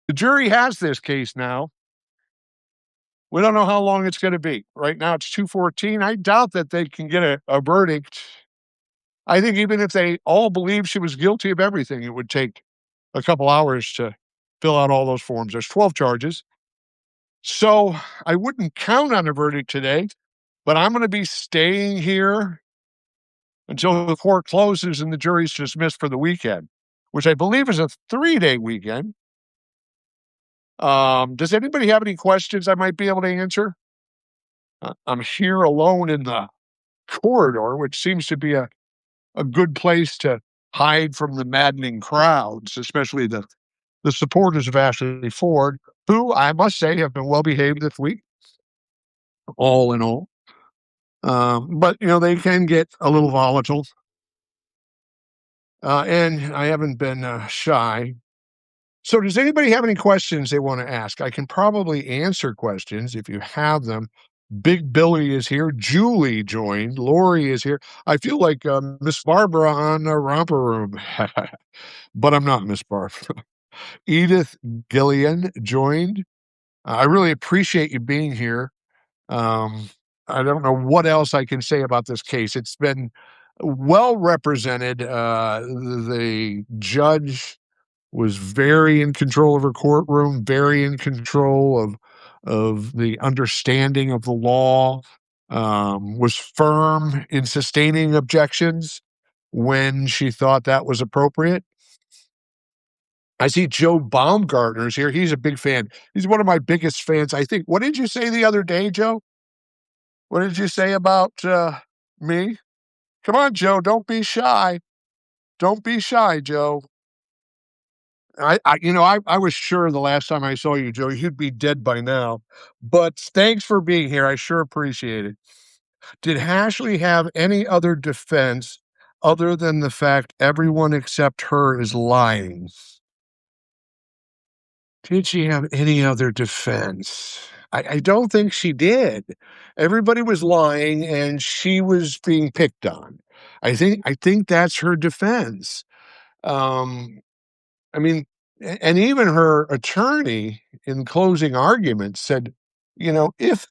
The jury has this case now. We don't know how long it's going to be. Right now it's 2:14. I doubt that they can get a verdict. I think even if they all believe she was guilty of everything, it would take a couple hours to fill out all those forms. There's 12 charges. So I wouldn't count on a verdict today, but I'm going to be staying here until the court closes and the jury's dismissed for the weekend, which I believe is a 3-day weekend. Does anybody have any questions I might be able to answer? I'm here alone in the corridor, which seems to be a good place to hide from the maddening crowds, especially the supporters of Ashli Ford, who I must say have been well behaved this week, all in all. But they can get a little volatile, and I haven't been shy. So, does anybody have any questions they want to ask? I can probably answer questions if you have them. Big Billy is here. Julie joined. Lori is here. I feel like Miss Barbara on the Romper Room, but I'm not Miss Barbara. Edith Gillian joined. I really appreciate you being here. I don't know what else I can say about this case. It's been well represented. The judge was very in control of her courtroom, very in control of the understanding of the law, was firm in sustaining objections when she thought that was appropriate. I see Joe Baumgartner's here. He's a big fan. He's one of my biggest fans, I think. What did you say the other day, Joe? What did you say about me? Come on, Joe. Don't be shy. Don't be shy, Joe. I was sure the last time I saw you, Joe, you'd be dead by now. But thanks for being here. I sure appreciate it. Did Ashley have any other defense other than the fact everyone except her is lying? Did she have any other defense? I don't think she did. Everybody was lying and she was being picked on. I think that's her defense. Um, I mean, and even her attorney in closing arguments said, if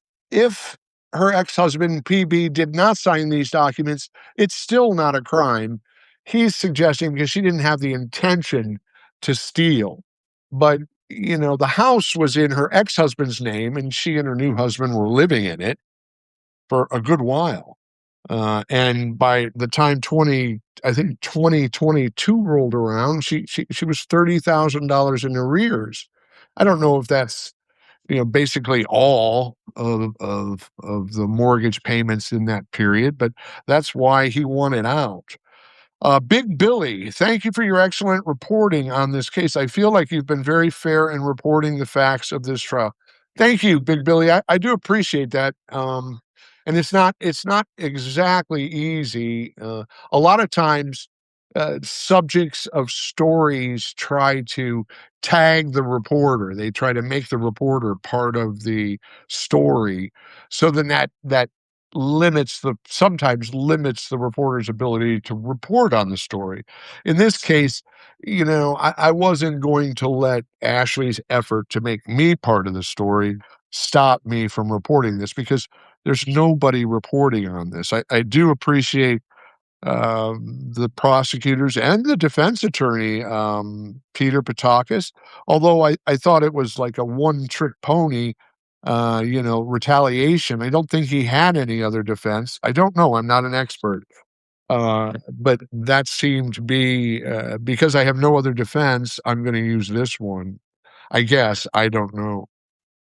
her ex-husband PB did not sign these documents, it's still not a crime. He's suggesting because she didn't have the intention to steal. But, the house was in her ex-husband's name and she and her new husband were living in it for a good while. And by the time 2022 rolled around, she was $30,000 in arrears. I don't know if that's basically all of the mortgage payments in that period, but that's why he wanted out. Big Billy, thank you for your excellent reporting on this case. I feel like you've been very fair in reporting the facts of this trial. Thank you, Big Billy. I do appreciate that. And it's not exactly easy. A lot of times, subjects of stories try to tag the reporter. They try to make the reporter part of the story. So then that sometimes limits the reporter's ability to report on the story. In this case, I wasn't going to let Ashley's effort to make me part of the story stop me from reporting this because there's nobody reporting on this. I do appreciate the prosecutors and the defense attorney, Peter Patakis, although I thought it was like a one-trick pony, retaliation. I don't think he had any other defense. I don't know. I'm not an expert. But that seemed to be because I have no other defense, I'm going to use this one. I guess. I don't know.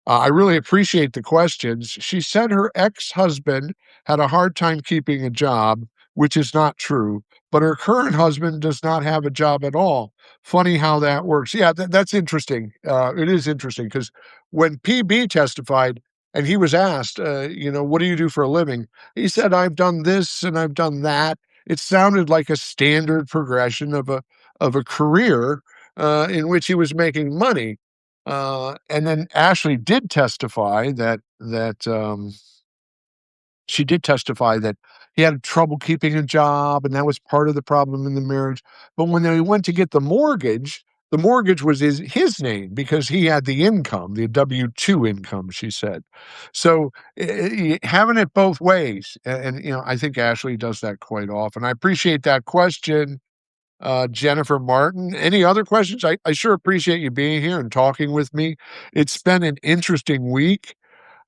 I really appreciate the questions. She said her ex-husband had a hard time keeping a job, which is not true, but her current husband does not have a job at all. Funny how that works. Yeah, that's interesting. It is interesting because when PB testified and he was asked, what do you do for a living? He said, I've done this and I've done that. It sounded like a standard progression of a career in which he was making money. And then Ashley did testify that she did testify that he had trouble keeping a job, and that was part of the problem in the marriage. But when they went to get the mortgage, the mortgage was his name because he had the income, the W-2 income, she said. So, having it both ways, and, I think Ashley does that quite often. I appreciate that question, Jennifer Martin. Any other questions? I sure appreciate you being here and talking with me. It's been an interesting week.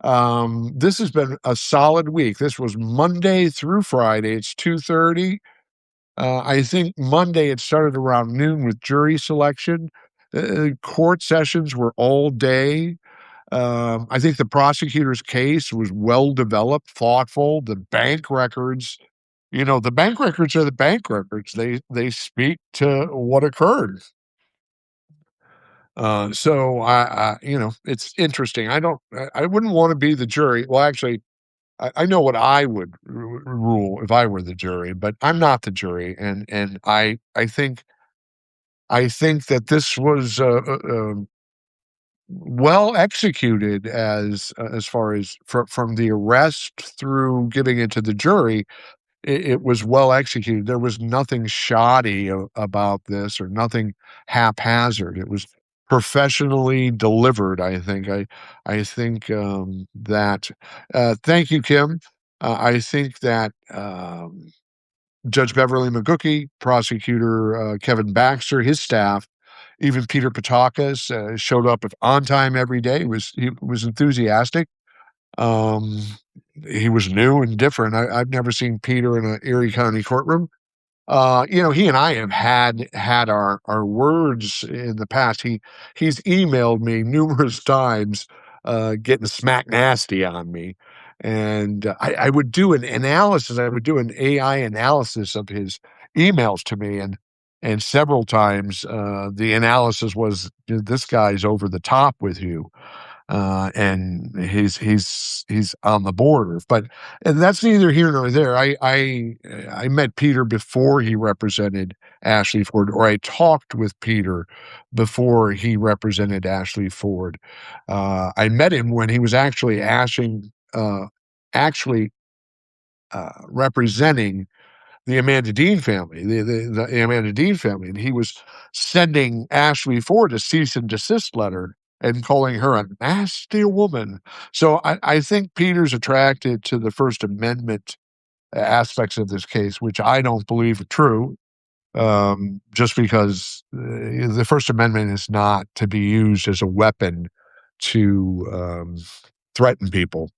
This has been a solid week. This was Monday through Friday. It's 2:30. I think Monday it started around noon with jury selection. Court sessions were all day. I think the prosecutor's case was well developed, thoughtful. The bank records are the bank records. They speak to what occurred. So it's interesting. I wouldn't want to be the jury. Well, actually, I know what I would rule if I were the jury, but I'm not the jury, and I think that this was well executed as far as from the arrest through giving it to the jury. It was well executed. There was nothing shoddy about this or nothing haphazard. It was professionally delivered, I think. I think that thank you, Kim. I think that Judge Beverly McGookie, prosecutor Kevin Baxter, his staff, even Peter Patakis showed up on time every day. He was enthusiastic. Um, he was new and different. I've never seen Peter in an Erie County courtroom. He and I have had our words in the past. He's emailed me numerous times, getting smack nasty on me, and I would do an analysis. I would do an AI analysis of his emails to me, and several times the analysis was, "This guy's over the top with you." And he's on the border. And that's neither here nor there. I met Peter before he represented Ashli Ford, or I talked with Peter before he represented Ashli Ford. I met him when he was actually representing the Amanda Dean family, the Amanda Dean family, and he was sending Ashli Ford a cease and desist letter and calling her a nasty woman. So I think Peter's attracted to the First Amendment aspects of this case, which I don't believe are true. Just because the First Amendment is not to be used as a weapon to threaten people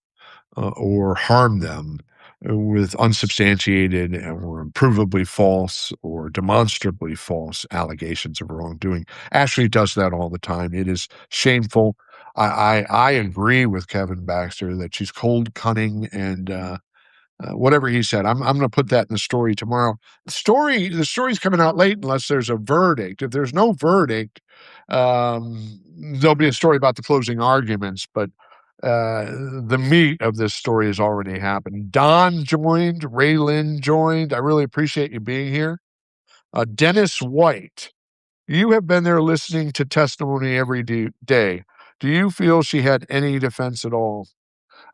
or harm them with unsubstantiated or provably false or demonstrably false allegations of wrongdoing. Ashley does that all the time. It is shameful. I agree with Kevin Baxter that she's cold, cunning, and whatever he said. I'm going to put that in the story tomorrow. The story's coming out late unless there's a verdict. If there's no verdict, there'll be a story about the closing arguments, but the meat of this story has already happened. Don joined, Raylan joined. I really appreciate you being here. Dennis White, you have been there listening to testimony every day. Do you feel she had any defense at all?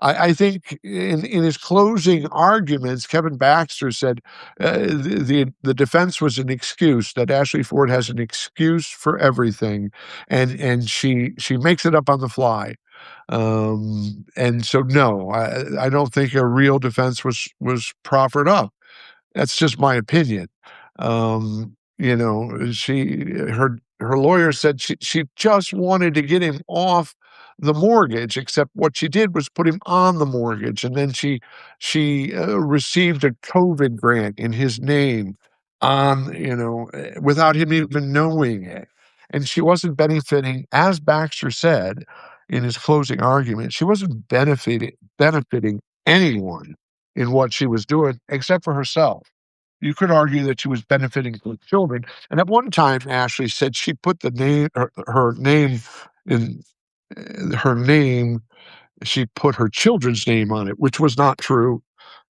I think in his closing arguments, Kevin Baxter said the defense was an excuse, that Ashli Ford has an excuse for everything, and she makes it up on the fly. And so no, I don't think a real defense was proffered up. That's just my opinion. Her lawyer said she just wanted to get him off the mortgage, except what she did was put him on the mortgage, and then she received a COVID grant in his name without him even knowing it. And she wasn't benefiting, as Baxter said in his closing argument, she wasn't benefiting anyone in what she was doing except for herself. You could argue that she was benefiting from children. And at one time, Ashley said she put her name in her name. She put her children's name on it, which was not true,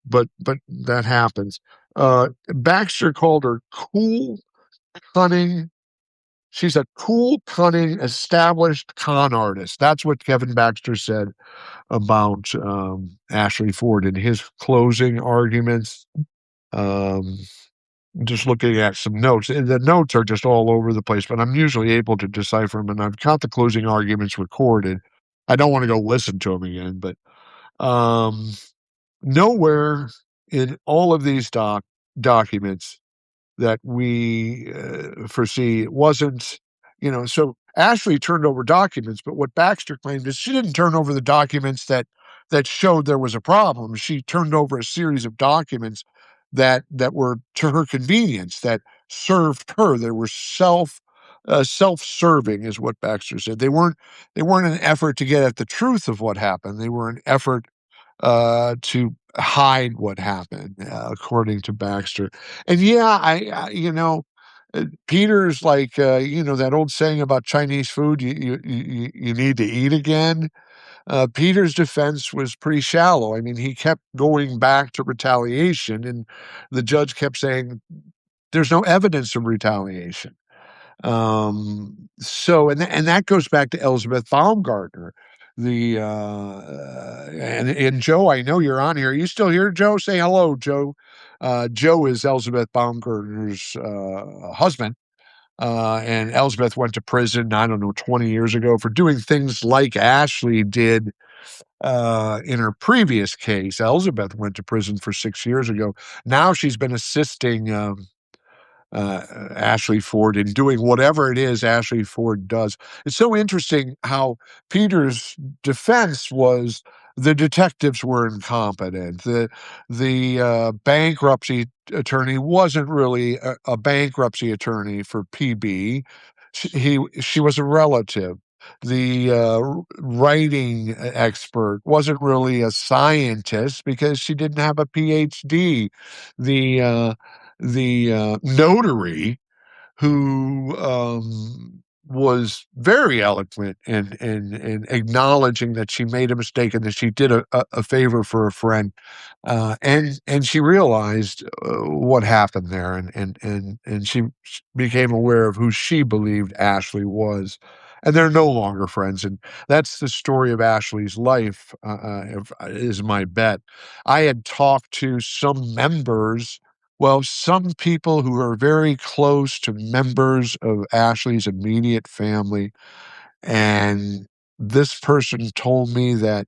but that happens. Baxter called her cool, cunning. She's a cool, cunning, established con artist. That's what Kevin Baxter said about Ashli Ford in his closing arguments. Um, just looking at some notes, and the notes are just all over the place, but I'm usually able to decipher them, and I've got the closing arguments recorded. I don't want to go listen to them again, but um, nowhere in all of these documents that we foresee. It wasn't, so Ashley turned over documents, but what Baxter claimed is she didn't turn over the documents that showed there was a problem. She turned over a series of documents that were to her convenience, that served her. They were self-serving, is what Baxter said. They weren't an effort to get at the truth of what happened. They were an effort to hide what happened, according to Baxter. And yeah, Peter's like, that old saying about Chinese food, you need to eat again. Peter's defense was pretty shallow. I mean, he kept going back to retaliation, and the judge kept saying, there's no evidence of retaliation. And that goes back to Elizabeth Baumgartner. And Joe, I know you're on here. Are you still here, Joe? Say hello, Joe. Joe is Elizabeth Baumgartner's husband. And Elizabeth went to prison, I don't know, 20 years ago for doing things like Ashley did in her previous case. Elizabeth went to prison for 6 years ago. Now she's been assisting Ashli Ford in doing whatever it is Ashli Ford does. It's so interesting how Peter's defense was the detectives were incompetent. The bankruptcy attorney wasn't really a bankruptcy attorney for PB. She was a relative. The writing expert wasn't really a scientist because she didn't have a PhD. The notary who was very eloquent in acknowledging that she made a mistake and that she did a favor for a friend, and she realized what happened there, and she became aware of who she believed Ashley was. And they're no longer friends, and that's the story of Ashley's life. Is my bet. I had talked to some people who are very close to members of Ashley's immediate family, and this person told me that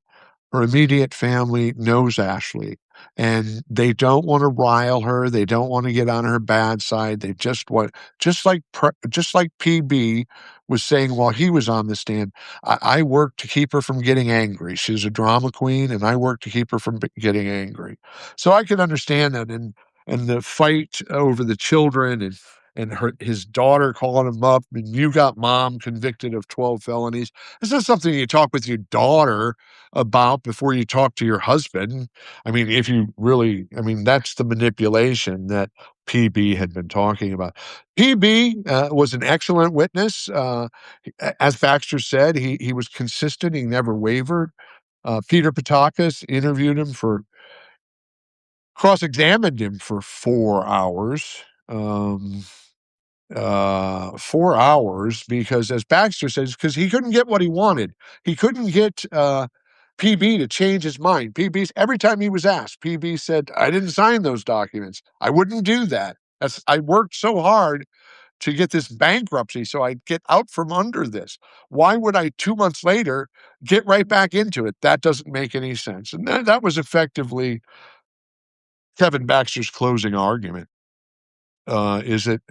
her immediate family knows Ashley, and they don't wanna rile her, they don't wanna get on her bad side, they just want just like PB was saying while he was on the stand, "I work to keep her from getting angry. She's a drama queen, and I work to keep her from getting angry." So I can understand that, and the fight over the children and his daughter calling him up, and "You got mom convicted of 12 felonies." This is something you talk with your daughter about before you talk to your husband. I mean, that's the manipulation that PB had been talking about. PB was an excellent witness. As Baxter said, he was consistent. He never wavered. Peter Patakis cross-examined him for 4 hours. 4 hours because, as Baxter says, because he couldn't get what he wanted. He couldn't get PB to change his mind. Every time he was asked, PB said, "I didn't sign those documents. I wouldn't do that. I worked so hard to get this bankruptcy so I'd get out from under this. Why would I 2 months later get right back into it? That doesn't make any sense." And that was effectively Kevin Baxter's closing argument. Is that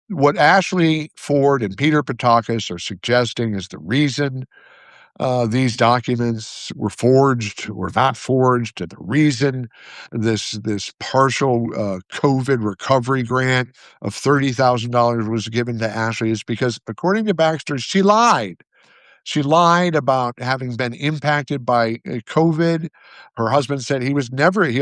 what Ashli Ford and Peter Patakis are suggesting is the reason these documents were forged or not forged, and the reason this partial COVID recovery grant of $30,000 was given to Ashley is because, according to Baxter, she lied. She lied about having been impacted by COVID. Her husband said he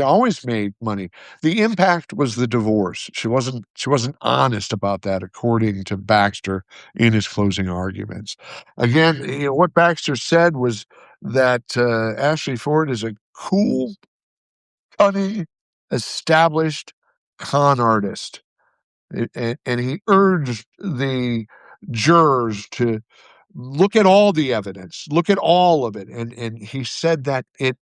always made money. The impact was the divorce. She wasn't honest about that, according to Baxter in his closing arguments. Again, what Baxter said was that Ashley Ford is a cool, cunning, established con artist. And he urged the jurors to look at all the evidence, look at all of it, and he said that it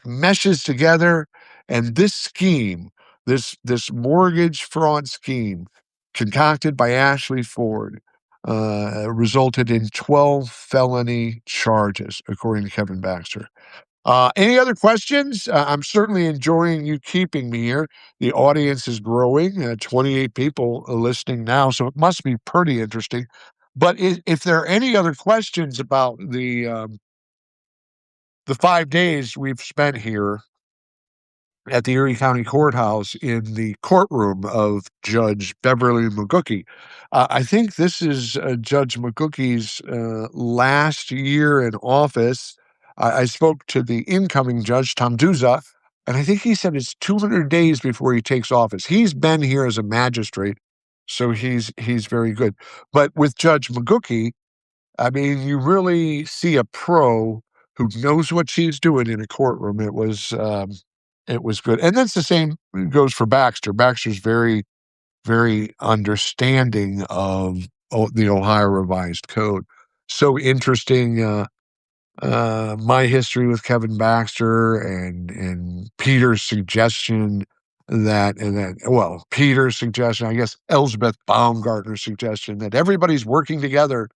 meshes together, and this scheme, this mortgage fraud scheme concocted by Ashli Ford resulted in 12 felony charges, according to Kevin Baxter. Any other questions? I'm certainly enjoying you keeping me here. The audience is growing, 28 people listening now, so it must be pretty interesting. But if there are any other questions about the 5 days we've spent here at the Erie County Courthouse in the courtroom of Judge Beverly McGookie. I think this is Judge McGookie's last year in office. I spoke to the incoming judge, Tom Duza, and I think he said it's 200 days before he takes office. He's been here as a magistrate, so he's very good. But with Judge McGookie, I mean, you really see a pro who knows what she's doing in a courtroom. It was good, and that's the same goes for Baxter. Baxter's very, very understanding of the Ohio Revised Code. So interesting. My history with Kevin Baxter and Peter's suggestion Peter's suggestion, I guess Elspeth Baumgartner's suggestion that everybody's working together,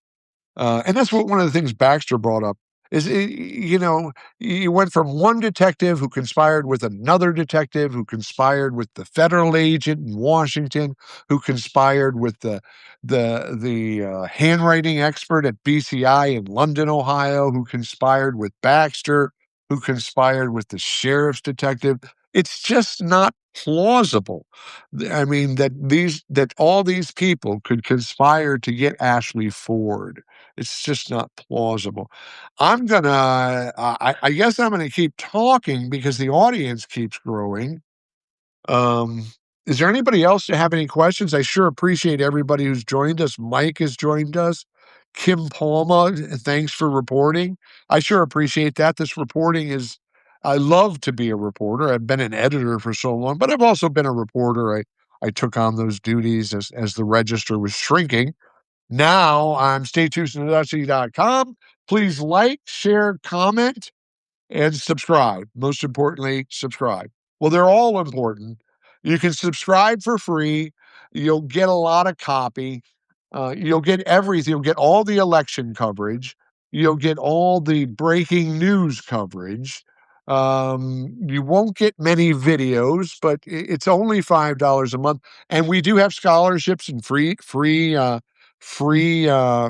and that's what one of the things Baxter brought up is, you went from one detective who conspired with another detective who conspired with the federal agent in Washington, who conspired with the handwriting expert at BCI in London, Ohio, who conspired with Baxter, who conspired with the sheriff's detective. It's just not plausible. I mean, that all these people could conspire to get Ashli Ford. It's just not plausible. I guess I'm gonna keep talking because the audience keeps growing. Um, is there anybody else that have any questions? I sure appreciate everybody who's joined us. Mike has joined us. Kim Palma, thanks for reporting. I sure appreciate that. This reporting is, I love to be a reporter. I've been an editor for so long, but I've also been a reporter. I took on those duties as the register was shrinking. Now I'm staytuned.com. Please like, share, comment, and subscribe. Most importantly, subscribe. Well, they're all important. You can subscribe for free. You'll get a lot of copy. You'll get everything. You'll get all the election coverage. You'll get all the breaking news coverage. You won't get many videos, but it's only $5 a month. And we do have scholarships and free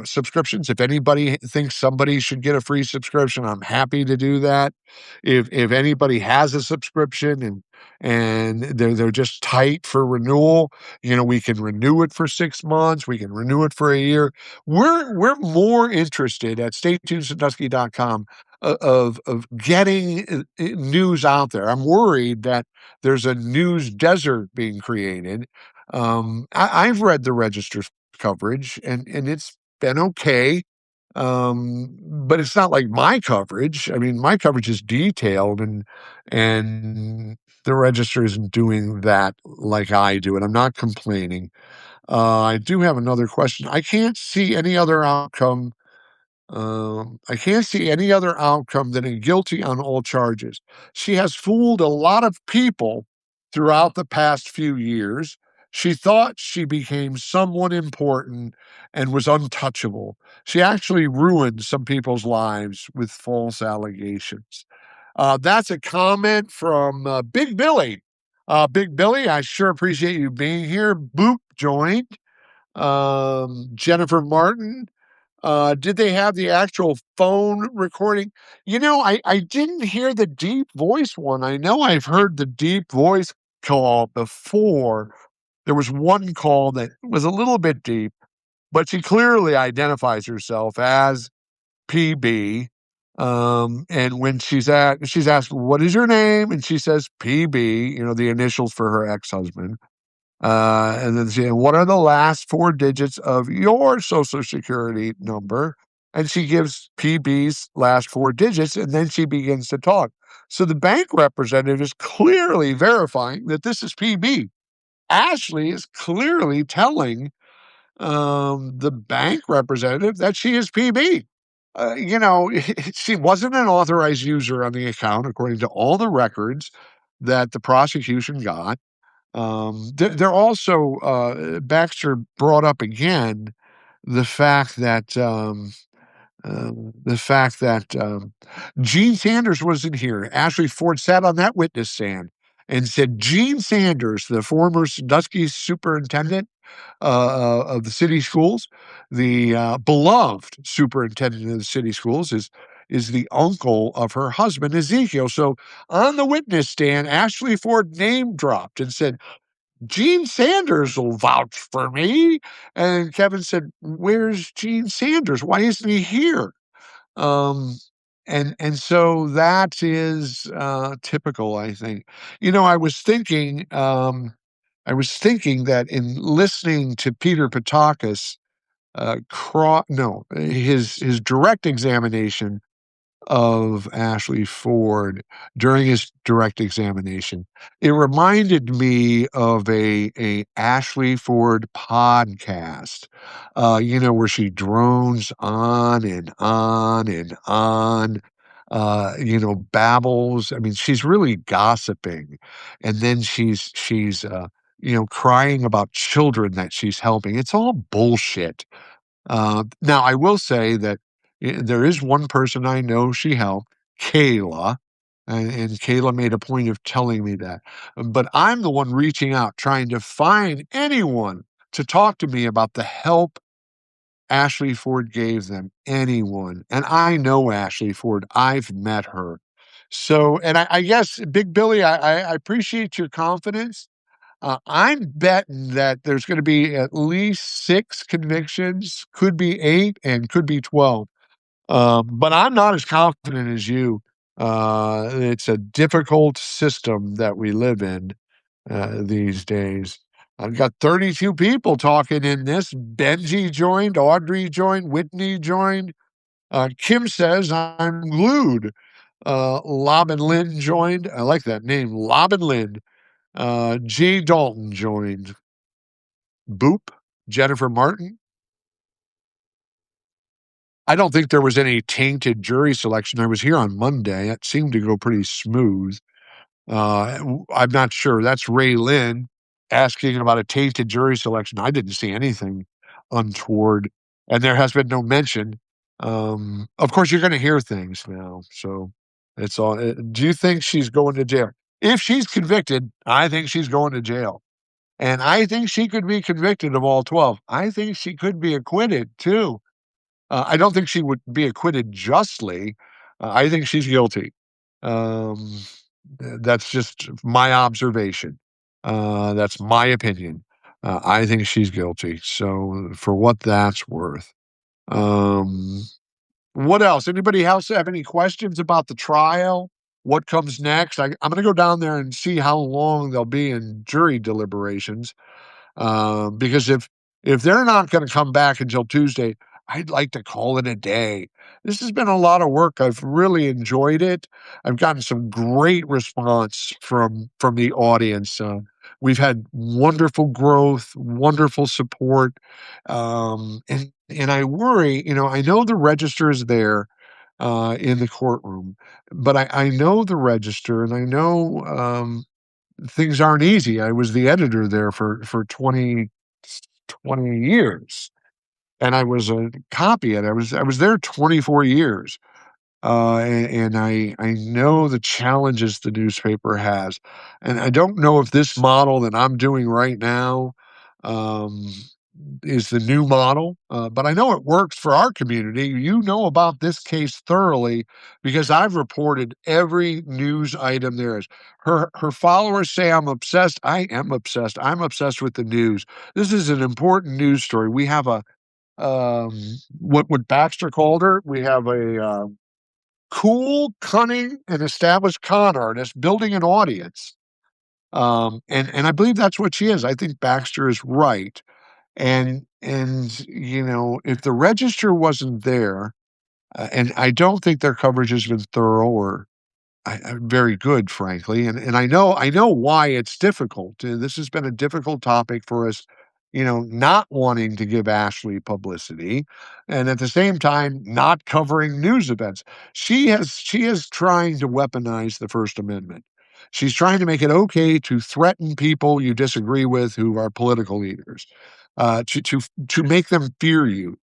subscriptions. If anybody thinks somebody should get a free subscription, I'm happy to do that. If anybody has a subscription and they're just tight for renewal, we can renew it for 6 months, we can renew it for a year. We're more interested at staytuned.com of getting news out there. I'm worried that there's a news desert being created. I've read the register coverage and it's been okay. But it's not like my coverage. I mean, my coverage is detailed and the register isn't doing that like I do, and I'm not complaining. I do have another question. I can't see any other outcome than a guilty on all charges. She has fooled a lot of people throughout the past few years. She thought she became someone important and was untouchable. She actually ruined some people's lives with false allegations. That's a comment from Big Billy. Big Billy, I sure appreciate you being here. Boop joined. Jennifer Martin, did they have the actual phone recording? I didn't hear the deep voice one. I know I've heard the deep voice call before. There was one call that was a little bit deep, but she clearly identifies herself as PB. And when she's asked, "What is your name?" and she says PB, the initials for her ex-husband. And then saying, "What are the last 4 digits of your social security number?" And she gives PB's last 4 digits, and then she begins to talk. So the bank representative is clearly verifying that this is PB. Ashli is clearly telling the bank representative that she is PB. She wasn't an authorized user on the account, according to all the records that the prosecution got. They're also, Baxter brought up again the fact that, Gene Sanders wasn't here. Ashley Ford sat on that witness stand and said, Gene Sanders, the former Sandusky superintendent, of the city schools, the, beloved superintendent of the city schools is the uncle of her husband, Ezekiel. So on the witness stand, Ashley Ford name dropped and said, Gene Sanders will vouch for me. And Kevin said, where's Gene Sanders? Why isn't he here? Um, and so that is, typical, I think. You know, I was thinking that in listening to Peter Patakis, his direct examination of Ashley Ford during his direct examination, it reminded me of a Ashley Ford podcast, where she drones on and on and on, babbles. I mean, she's really gossiping, and then she's crying about children that she's helping. It's all bullshit. Now I will say that there is one person I know she helped, Kayla, and Kayla made a point of telling me that. But I'm the one reaching out, trying to find anyone to talk to me about the help Ashley Ford gave them. Anyone. And I know Ashley Ford. I've met her. So, and I guess, Big Billy, I appreciate your confidence. I'm betting that there's gonna be at least 6 convictions, could be 8, and could be 12. But I'm not as confident as you. It's a difficult system that we live in, these days. I've got 32 people talking in this. Benji joined, Audrey joined, Whitney joined. Kim says, "I'm glued." Lob and Lynn joined. I like that name, Lob and Lynn. G. Dalton joined. Boop, Jennifer Martin. I don't think there was any tainted jury selection. I was here on Monday. It seemed to go pretty smooth. I'm not sure. That's Ray Lynn asking about a tainted jury selection. I didn't see anything untoward, and there has been no mention. Of course, you're going to hear things now. So it's all. Do you think she's going to jail? If she's convicted, I think she's going to jail. And I think she could be convicted of all 12. I think she could be acquitted too. I don't think she would be acquitted justly. I think she's guilty. Um, that's just my observation. That's my opinion. I think she's guilty. So, for what that's worth. Um, what else? Anybody else have any questions about the trial? What comes next? I'm going to go down there and see how long they'll be in jury deliberations. Because if they're not gonna come back until Tuesday, I'd like to call it a day. This has been a lot of work. I've really enjoyed it. I've gotten some great response from the audience. We've had wonderful growth, wonderful support, and I worry, I know the register is there, in the courtroom, but I know the register, and I know, things aren't easy. I was the editor there for 20 years, and I was a copy editor. I was there 24 years, and I know the challenges the newspaper has, and I don't know if this model that I'm doing right now, um, is the new model, but I know it works for our community. You know about this case thoroughly because I've reported every news item there is. Her followers say I'm obsessed. I am obsessed. I'm obsessed with the news. This is an important news story. We have what Baxter called her. We have a cool, cunning, and established con artist building an audience. And I believe that's what she is. I think Baxter is right. And if the register wasn't there, and I don't think their coverage has been thorough or very good, frankly. And I know why it's difficult. This has been a difficult topic for us, not wanting to give Ashley publicity, and at the same time not covering news events. She is trying to weaponize the First Amendment. She's trying to make it okay to threaten people you disagree with who are political leaders, to make them fear you.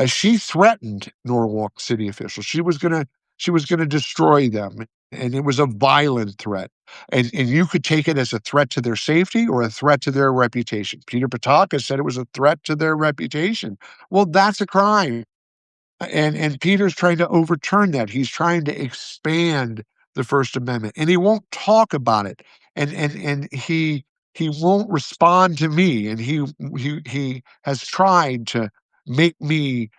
She threatened Norwalk city officials. She was gonna destroy them, and it was a violent threat. And you could take it as a threat to their safety or a threat to their reputation. Peter Pataka said it was a threat to their reputation. Well, that's a crime. And Peter's trying to overturn that. He's trying to expand the First Amendment, and he won't talk about it. And he won't respond to me. And he has tried to make me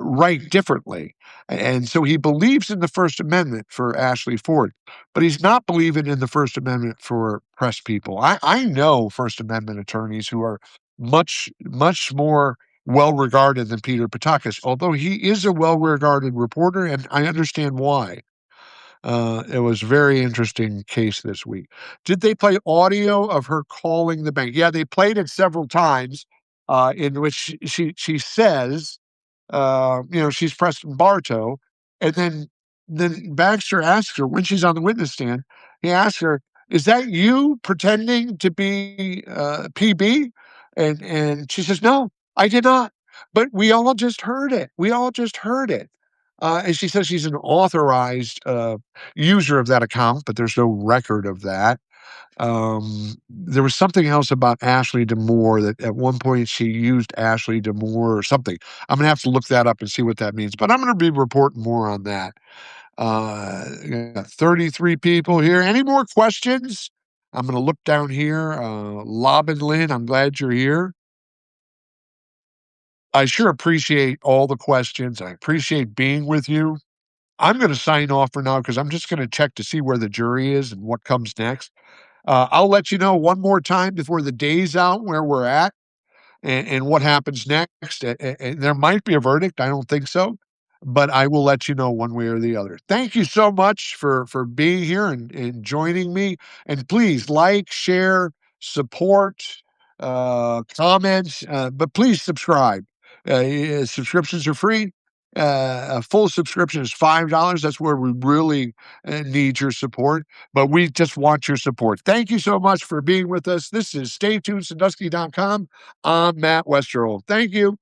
write differently. And so he believes in the First Amendment for Ashli Ford, but he's not believing in the First Amendment for press people. I know First Amendment attorneys who are much more well regarded than Peter Pataki, although he is a well regarded reporter, and I understand why. It was a very interesting case this week. Did they play audio of her calling the bank? Yeah, they played it several times, in which she says, she's Preston Bartow, and then Baxter asks her when she's on the witness stand. He asks her, "Is that you pretending to be PB?" And she says, "No, I did not." But we all just heard it. We all just heard it. And she says she's an authorized user of that account, but there's no record of that. There was something else about Ashley Demore that at one point she used Ashley Demore or something. I'm gonna have to look that up and see what that means, but I'm gonna be reporting more on that. Yeah, 33 people here. Any more questions? I'm gonna look down here. Lob and Lynn, I'm glad you're here. I sure appreciate all the questions. I appreciate being with you. I'm gonna sign off for now because I'm just gonna check to see where the jury is and what comes next. I'll let you know one more time before the day's out where we're at and what happens next. And there might be a verdict. I don't think so, but I will let you know one way or the other. Thank you so much for being here and joining me. And please like, share, support, comments, but please subscribe. Subscriptions are free. A full subscription is $5. That's where we really need your support, but we just want your support. Thank you so much for being with us. This is StayTunedSandusky.com. I'm Matt Westerhold. Thank you.